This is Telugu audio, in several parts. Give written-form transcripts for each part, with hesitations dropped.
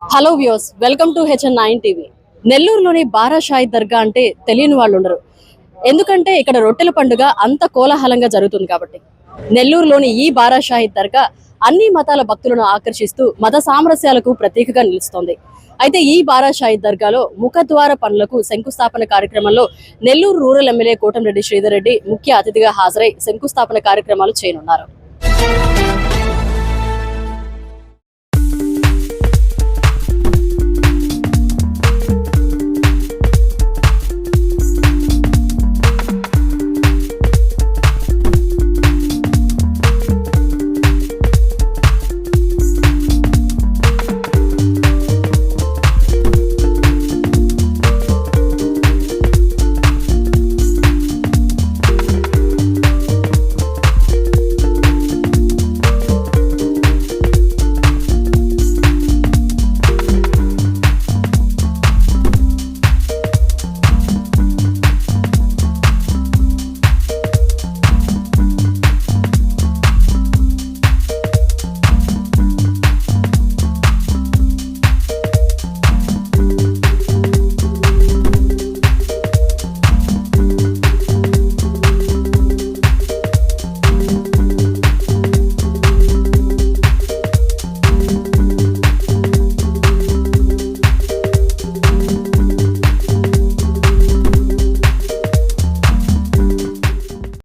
Hello views, welcome to HN9 TV. నెల్లూరులోని బారాషాయి దర్గా అంటే తెలియని వాళ్ళు ఉండరు. ఎందుకంటే ఇక్కడ రొట్టెల పండుగ అంత కోలాహలంగా జరుగుతుంది కాబట్టి. నెల్లూరులోని ఈ బారాషాయి దర్గా అన్ని మతాల భక్తులను ఆకర్షిస్తూ మత సామరస్యాలకు ప్రతీకగా నిలుస్తోంది. అయితే ఈ బారాషాయి దర్గాలో ముఖద్వార పనులకు శంకుస్థాపన కార్యక్రమంలో నెల్లూరు రూరల్ ఎమ్మెల్యే కోటంరెడ్డి శ్రీధర్ రెడ్డి ముఖ్య అతిథిగా హాజరై శంకుస్థాపన కార్యక్రమాలు చేయనున్నారు.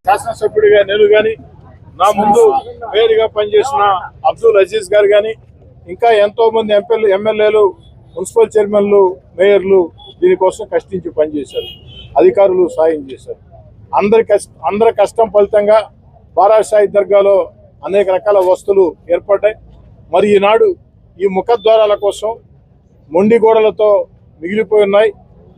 శాసనసభ్యుడిగా నేను కానీ నా ముందు వేరుగా పనిచేసిన అబ్దుల్ అజీజ్ గారు కానీ ఇంకా ఎంతో మంది ఎమ్మెల్యేలు, మున్సిపల్ చైర్మన్లు, మేయర్లు దీనికోసం కష్టించి పనిచేశారు. అధికారులు సాయం చేశారు. అందరి కష్టం ఫలితంగా బారాషాయి దర్గాలో అనేక రకాల వస్తువులు ఏర్పడ్డాయి. మరి ఈనాడు ఈ ముఖద్వారాల కోసం మొండి గోడలతో మిగిలిపోయి ఉన్నాయి.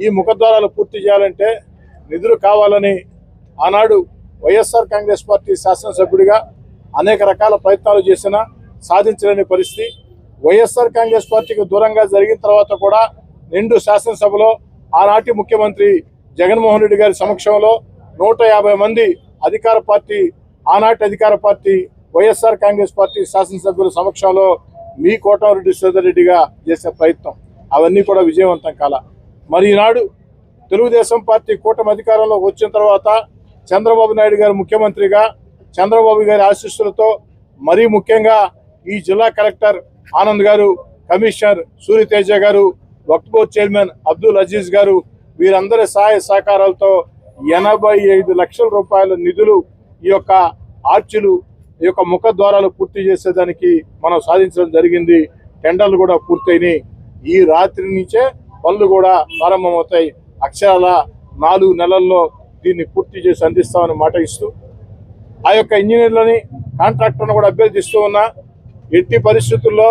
ఈ ముఖద్వారాలు పూర్తి చేయాలంటే నిధులు కావాలని ఆనాడు వైఎస్ఆర్ కాంగ్రెస్ పార్టీ శాసనసభ్యుడిగా అనేక రకాల ప్రయత్నాలు చేసినా సాధించలేని పరిస్థితి. వైఎస్ఆర్ కాంగ్రెస్ పార్టీకి దూరంగా జరిగిన తర్వాత కూడా నిండు శాసనసభలో ఆనాటి ముఖ్యమంత్రి జగన్మోహన్ రెడ్డి గారి సమక్షంలో 150 మంది అధికార పార్టీ, ఆనాటి అధికార పార్టీ వైఎస్ఆర్ కాంగ్రెస్ పార్టీ శాసనసభ్యుల సమక్షంలో మీ కోటంరెడ్డి శ్రీధర్ రెడ్డిగా చేసే ప్రయత్నం అవన్నీ కూడా విజయవంతం కాల. మరి ఈనాడు తెలుగుదేశం పార్టీ కూటమి అధికారంలో వచ్చిన తర్వాత చంద్రబాబు నాయుడు గారు ముఖ్యమంత్రిగా, చంద్రబాబు గారి ఆశీస్సులతో మరీ ముఖ్యంగా ఈ జిల్లా కలెక్టర్ ఆనంద్ గారు, కమిషనర్ సూర్యతేజ గారు, వక్ఫ్ బోర్డ్ చైర్మన్ అబ్దుల్ అజీజ్ గారు వీరందరి సహాయ సహకారాలతో 85 లక్షల రూపాయల నిధులు ఈ యొక్క ఆర్చిలు, ఈ యొక్క ముఖద్వారాలు పూర్తి చేసేదానికి మనం సాధించడం జరిగింది. టెండర్లు కూడా పూర్తయినాయి. ఈ రాత్రి నుంచే పనులు కూడా ప్రారంభమవుతాయి. అక్షరాల 4 నెలల్లో దీన్ని పూర్తి చేసి అందిస్తామని మాట ఇస్తూ ఆ యొక్క ఇంజనీర్లని, కాంట్రాక్టర్ను కూడా అభ్యర్థిస్తూ ఉన్నా. ఎట్టి పరిస్థితుల్లో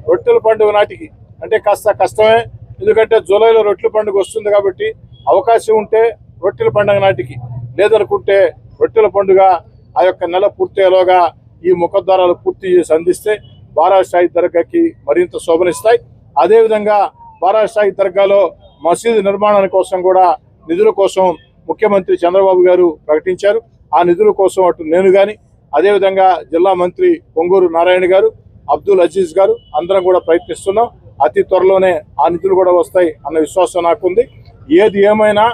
రొట్టెల పండుగ నాటికి అంటే కాస్త కష్టమే, ఎందుకంటే జూలైలో రొట్టెల పండుగ వస్తుంది కాబట్టి అవకాశం ఉంటే రొట్టెల పండుగ నాటికి, లేదనుకుంటే రొట్టెల పండుగ ఆ యొక్క నెల పూర్తయ్యేలోగా ఈ ముఖద్వారాలు పూర్తి చేసి అందిస్తే బారాషాయి దర్గాకి మరింత శోభనిస్తాయి. అదేవిధంగా బారాషాయి దర్గాలో మసీదు నిర్మాణాని కోసం కూడా నిధుల కోసం ముఖ్యమంత్రి చంద్రబాబు గారు ప్రకటించారు. ఆ నిధుల కోసం అటు నేను కానీ, అదేవిధంగా జిల్లా మంత్రి పొంగూరు నారాయణ గారు, అబ్దుల్ అజీజ్ గారు అందరం కూడా ప్రయత్నిస్తున్నాం. అతి త్వరలోనే ఆ నిధులు కూడా వస్తాయి అన్న విశ్వాసం నాకుంది. ఏది ఏమైనా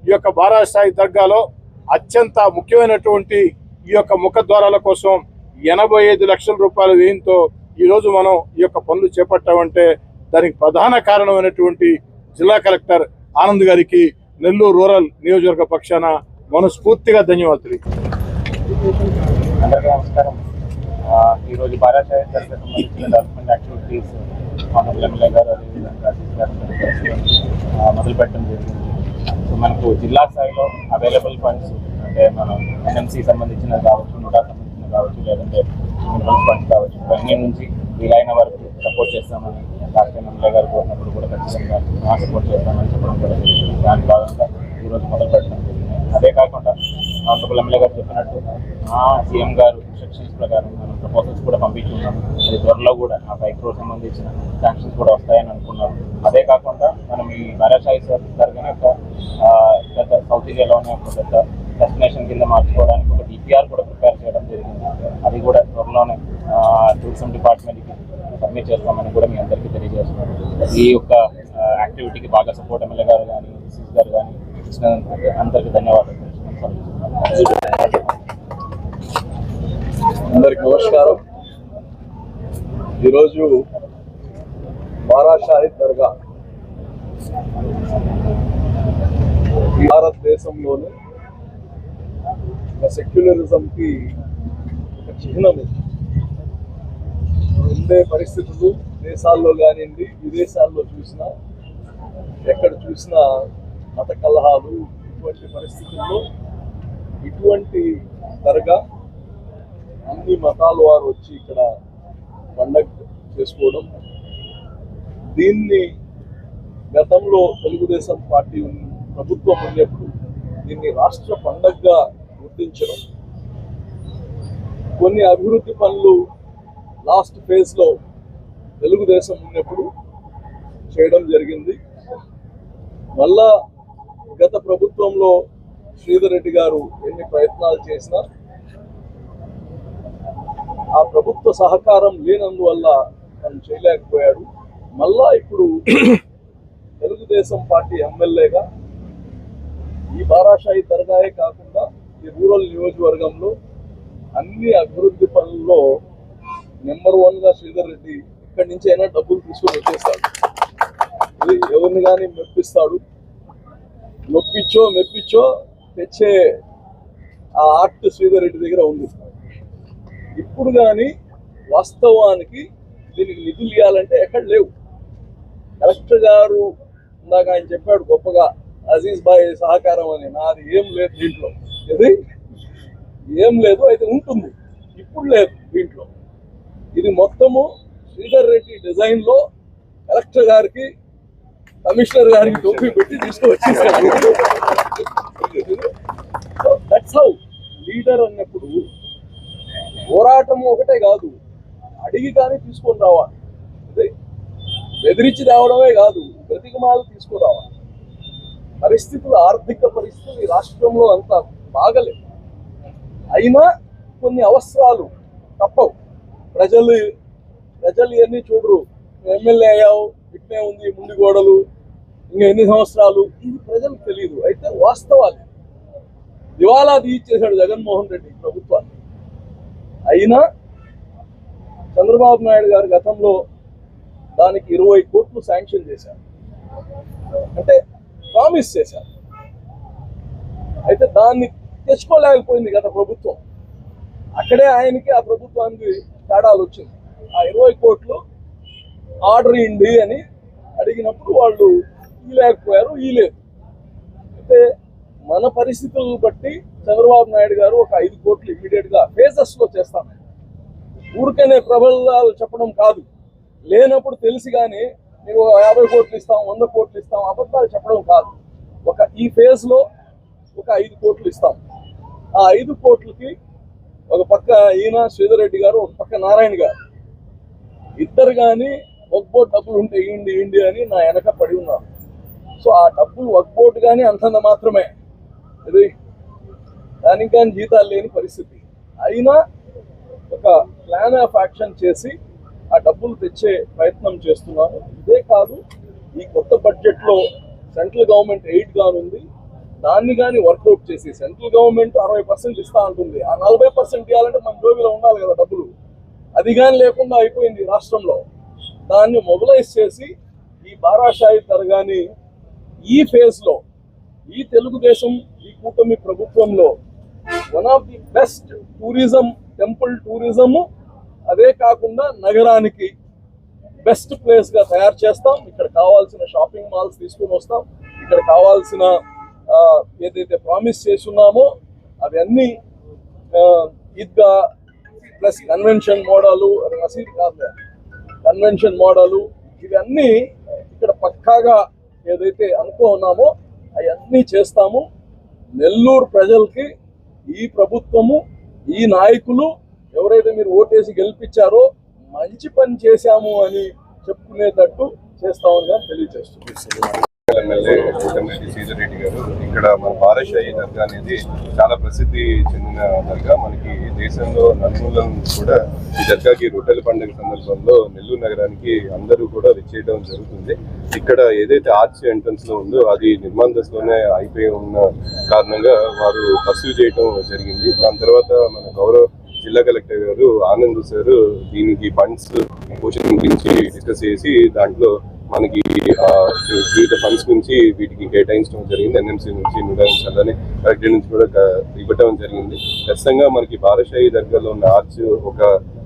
ఈ యొక్క బారాషాయి దర్గాలో అత్యంత ముఖ్యమైనటువంటి ఈ యొక్క ముఖద్వారాల కోసం 85 లక్షల రూపాయల వ్యయంతో ఈరోజు మనం ఈ యొక్క పనులు చేపట్టామంటే దానికి ప్రధాన కారణమైనటువంటి జిల్లా కలెక్టర్ ఆనంద్ గారికి నెల్లూరు రూరల్ నియోజకవర్గ పక్షాన మనస్ఫూర్తిగా ధన్యవాదాలు. అందరికీ నమస్కారం. ఈరోజు బారాషాయి దర్గా సంబంధించిన డెవలప్మెంట్ యాక్టివిటీస్ ఎమ్మెల్యే గారు అదేవిధంగా మొదలుపెట్టడం జరిగింది. సో మనకు జిల్లా స్థాయిలో అవైలబుల్ ఫండ్స్ అంటే మనం ఎన్ఎంసీ సంబంధించిన కావచ్చు, నుడా సంబంధించిన కావచ్చు, లేదంటే మున్సిపల్ ఫండ్స్ కావచ్చు, ఇవన్నీ నుంచి వీలైన వరకు సపోర్ట్ చేస్తామని రాష్ట్ర ఎమ్మెల్యే గారు కోరినప్పుడు కూడా ఖచ్చితంగా సపోర్ట్ చేస్తామని చెప్పడం కూడా జరిగింది. దాని భాగంగా ఈరోజు మొదలు పెట్టడం జరిగింది. అదే కాకుండా ఆనరబుల్ ఎమ్మెల్యే గారు చెప్పినట్టు సీఎం గారు ఇన్స్ట్రక్షన్స్ ప్రకారం మనం ప్రపోజల్స్ కూడా పంపించున్నాము. అది త్వరలో కూడా ఆ 5 crores సంబంధించిన శాంక్షన్స్ కూడా వస్తాయని అనుకున్నాము. అదే కాకుండా మనం ఈ బారాషాయి దర్గాని ఒక పెద్ద సౌత్ ఇండియాలోనే ఒక పెద్ద డెస్టినేషన్ కింద మార్చుకోవడానికి ఒక డిపిఆర్ కూడా ప్రిపేర్ చేయడం జరిగింది. అది కూడా త్వరలోనే టూరిజం డిపార్ట్మెంట్కి సబ్మిట్ చేస్తామని కూడా మీ అందరికీ తెలియజేస్తున్నాను. ఈ యొక్క యాక్టివిటీకి బాగా సపోర్ట్ ఎమ్మెల్యే గారు కానీ సిసి గారు కానీ ఇచ్చినందుకు అందరికీ ధన్యవాదాలు. అందరికి నమస్కారం. ఈరోజు బారా షాహిద్ దర్గా భారతదేశంలోనే సెక్యులరిజంకి ఒక చిహ్నం. ఉండే పరిస్థితులు దేశాల్లో కానివ్వండి విదేశాల్లో చూసినా ఎక్కడ చూసినా మత కలహాలు, ఇటువంటి పరిస్థితుల్లో ఇటువంటి దర్గా అన్ని మతాల వారు వచ్చి ఇక్కడ పండగ చేసుకోవడం, దీన్ని గతంలో తెలుగుదేశం పార్టీ ప్రభుత్వం ఉన్నప్పుడు దీన్ని రాష్ట్ర పండగగా గుర్తించడం, కొన్ని అభివృద్ధి పనులు లాస్ట్ ఫేజ్లో తెలుగుదేశం ఉన్నప్పుడు చేయడం జరిగింది. మళ్ళా గత ప్రభుత్వంలో శ్రీధర్ రెడ్డి గారు ఎన్ని ప్రయత్నాలు చేసినా ఆ ప్రభుత్వ సహకారం లేనందువల్ల తను చేయలేకపోయాడు. మళ్ళా ఇప్పుడు తెలుగుదేశం పార్టీ ఎమ్మెల్యేగా ఈ బారా షాహిద్ దర్గాయే కాకుండా ఈ రూరల్ నియోజకవర్గంలో అన్ని అభివృద్ధి పనుల్లో నెంబర్ 1గా శ్రీధర్ రెడ్డి ఇక్కడి నుంచి అయినా డబ్బులు తీసుకొని వచ్చేస్తాడు. ఎవరిని కానీ మెప్పిస్తాడు. మెప్పించో తెచ్చే ఆ ఆర్ట్ శ్రీధర్ రెడ్డి దగ్గర ఉంది. ఇప్పుడు కానీ వాస్తవానికి దీనికి నిధులు ఇవ్వాలంటే ఎక్కడ లేవు. కలెక్టర్ గారు ఇందాక ఆయన చెప్పాడు గొప్పగా అజీజ్ భాయ్ సహకారం అని. నాది ఏం లేదు దీంట్లో, ఇది ఏం లేదు. అయితే ఉంటుంది, ఇప్పుడు లేదు దీంట్లో. ఇది మొత్తము శ్రీధర్ రెడ్డి డిజైన్లో కలెక్టర్ గారికి కమిషనర్ గారికి టోపీ పెట్టి తీసుకువచ్చేసాడు. దట్స్ హౌ లీడర్ అన్నప్పుడు పోరాటం ఒకటే కాదు, అడిగి కానీ తీసుకొని రావాలి. అదే బెదిరించి రావడమే కాదు, బ్రతికమాలు తీసుకురావాలి. పరిస్థితులు, ఆర్థిక పరిస్థితులు ఈ రాష్ట్రంలో అంత బాగలేదు. అయినా కొన్ని అవసరాలు తప్పవు. ప్రజలు ఇవన్నీ చూడరు. ఎమ్మెల్యే అయ్యావు, ఇట్నే ఉంది ముందు గోడలు, ఇంకా ఎన్ని సంవత్సరాలు, ఇది ప్రజలకు తెలియదు. అయితే వాస్తవాలు దివాలా తీయించేశాడు జగన్మోహన్ రెడ్డి ప్రభుత్వాన్ని. అయినా చంద్రబాబు నాయుడు గారు గతంలో దానికి 20 కోట్లు శాంక్షన్ చేశారు, అంటే ప్రామిస్ చేశారు. అయితే దాన్ని తెచ్చుకోలేకపోయింది గత ప్రభుత్వం. అక్కడే ఆయనకి ఆ ప్రభుత్వానికి తేడాలు వచ్చింది. ఆ 20 కోట్లు ఆర్డర్ ఇవ్వండి అని అడిగినప్పుడు వాళ్ళు ఇవ్వలేకపోయారు, ఇవ్వలేదు. అయితే మన పరిస్థితులను బట్టి చంద్రబాబు నాయుడు గారు ఒక 5 కోట్లు ఇమీడియట్గా ఫేజెస్లో చేస్తాను. ఊరికనే ప్రబలాలు చెప్పడం కాదు, లేనప్పుడు తెలిసి కానీ మేము 50 కోట్లు ఇస్తాం, 100 కోట్లు ఇస్తాం, అబద్ధాలు చెప్పడం కాదు. ఈ ఫేజ్లో ఒక 5 కోట్లు ఇస్తాం. ఆ 5 కోట్లకి ఒక పక్క ఈయన శ్రీధర్ రెడ్డి గారు, ఒక పక్క నారాయణ గారు, ఇద్దరు కానీ వక్ బోర్డు డబ్బులు ఉంటే ఇవ్వండి అని నా వెనక పడి ఉన్నారు. సో ఆ డబ్బులు వక్ బోర్డు కానీ అంతంత మాత్రమే, ఇది దానికి కానీ జీతాలు లేని పరిస్థితి. అయినా ఒక ప్లాన్ ఆఫ్ యాక్షన్ చేసి ఆ డబ్బులు తెచ్చే ప్రయత్నం చేస్తున్నారు. ఇదే కాదు, ఈ కొత్త బడ్జెట్లో సెంట్రల్ గవర్నమెంట్ ఎయిడ్ కానుంది, దాన్ని కానీ వర్కౌట్ చేసి సెంట్రల్ గవర్నమెంట్ 60% ఇస్తా ఉంటుంది. ఆ 40% ఇవ్వాలంటే మన జోబీలో ఉండాలి కదా డబ్బులు. అది కానీ లేకుండా అయిపోయింది రాష్ట్రంలో. దాన్ని మొబిలైజ్ చేసి ఈ బారా షాహిద్ దర్గాని ఈ ఫేజ్లో, ఈ తెలుగుదేశం ఈ కూటమి ప్రభుత్వంలో one of the best tourism, temple tourism, అదే కాకుండా నగరానికి బెస్ట్ ప్లేస్గా తయారు చేస్తాం. ఇక్కడ కావాల్సిన షాపింగ్ మాల్స్ తీసుకుని వస్తాం. ఇక్కడ కావాల్సిన ఏదైతే ప్రామిస్ చేస్తున్నామో అవన్నీ ఈద్గా ప్లస్ కన్వెన్షన్ మోడలు, మసీద్ కాదు కన్వెన్షన్ మోడలు, ఇవన్నీ ఇక్కడ పక్కాగా ఏదైతే అనుకున్నామో అవన్నీ చేస్తాము. నెల్లూరు ప్రజలకి ఈ ప్రభుత్వము, ఈ నాయకులు ఎవరైతే మీరు ఓటేసి గెలిపించారో మంచి పని చేశాము అని చెప్పుకునేటట్టు చేస్తామని తెలియజేస్తున్నాం. ఎమ్మెల్యే కోటమిరెడ్డి శ్రీధర్ రెడ్డి గారు ఇక్కడ మన బారాషాహి దర్గా అనేది చాలా ప్రసిద్ధి చెందిన దర్గా. మనకి దేశంలో నలుమూలల నుంచి కూడా ఈ దర్గాకి రొట్టెల పండుగ సందర్భంలో నెల్లూరు నగరానికి అందరూ కూడా విచ్చేయడం జరుగుతుంది. ఇక్కడ ఏదైతే ఆర్చ్ ఎంట్రన్స్ లో ఉందో అది నిర్మాణ దశలోనే అయిపోయి ఉన్న కారణంగా వారు పర్సూ చేయడం జరిగింది. దాని తర్వాత మన గౌరవ జిల్లా కలెక్టర్ గారు ఆనంద్ సార్ దీనికి ఫండ్స్ పోషన్ గురించి డిస్కస్ చేసి దాంట్లో మనకి వివిధ ఫండ్స్ నుంచి వీటికి కేటాయించడం జరిగింది. ఎన్ఎంసీ నుంచి అలానే కలెక్టర్ నుంచి కూడా ఇవ్వటం జరిగింది. ఖచ్చితంగా మనకి బారాషాహి దర్గాలో ఉన్న ఆర్చ్ ఒక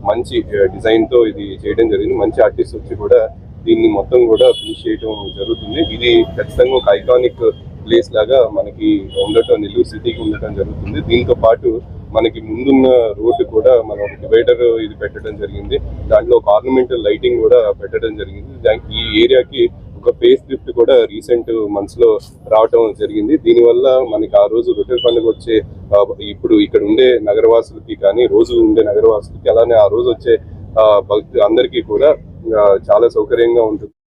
మంచి డిజైన్ తో ఇది చేయడం జరిగింది. మంచి ఆర్టిస్ట్ వచ్చి కూడా దీన్ని మొత్తం కూడా ఫినిష్ చేయడం జరుగుతుంది. ఇది ఖచ్చితంగా ఒక ఐకానిక్ ప్లేస్ లాగా మనకి ఉండటం, నెల్లూరు సిటీకి ఉండటం జరుగుతుంది. దీంతో పాటు మనకి ముందున్న రోడ్డు కూడా మనం ఒక డివైడర్ ఇది పెట్టడం జరిగింది. దాంట్లో ఒక ఆర్నమెంటల్ లైటింగ్ కూడా పెట్టడం జరిగింది. ఈ ఏరియాకి ఒక ఫేస్ లిఫ్ట్ కూడా రీసెంట్ మంత్స్ లో రావటం జరిగింది. దీనివల్ల మనకి ఆ రోజు రొట్టెల పండుగ వచ్చే ఇప్పుడు ఇక్కడ ఉండే నగరవాసులకి కానీ రోజు ఉండే నగరవాసులకి అలానే ఆ రోజు వచ్చే భక్తులు అందరికీ కూడా చాలా సౌకర్యంగా ఉంటుంది.